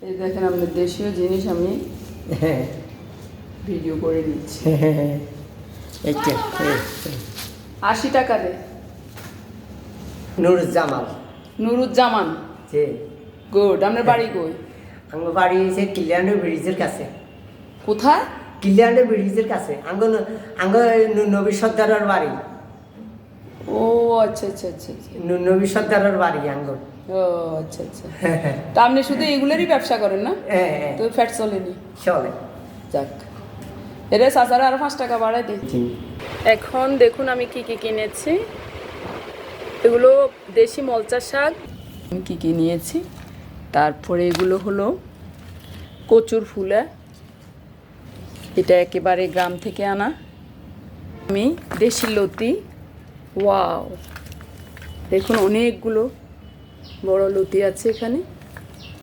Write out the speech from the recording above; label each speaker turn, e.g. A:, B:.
A: এই দেখেন আমাদের দেশীয় জিনিস আমি
B: হ্যাঁ
A: ভিডিও করে দিচ্ছি।
B: এইটা
A: 80 টাকা দে।
B: নুরুজ্জামান।
A: নুরুজ্জামান,
B: যে
A: গুড। আপনার বাড়ি কই?
B: আমার বাড়ি হচ্ছে কিলিয়ান্ডো ব্রিজের কাছে।
A: কোথায়?
B: কিলিয়ান্ডো ব্রিজের কাছে আঙ্গ নবী সর্দারের বাড়ি।
A: ও আচ্ছা আচ্ছা আচ্ছা আচ্ছা।
B: নবী সর্দারের বাড়ি আঙ্গ।
A: ও আচ্ছা আচ্ছা। তা আপনি শুধু এগুলোরই ব্যবসা করেন না?
B: হ্যাঁ
A: তো ফ্যাট চলেনি।
B: চলে।
A: যাক, এরে চাচারা আরো 5 টাকা বাড়াই দিচ্ছি। এখন দেখুন আমি কি কি কিনেছি। এগুলো দেশি মলচা শাক, আমি কি কি নিয়েছি। তারপরে এগুলো হলো কচুর ফুলা, এটা একেবারে গ্রাম থেকে আনা। আমি দেশি লতি, ওয়াও দেখুন অনেকগুলো বড় লতি আছে এখানে।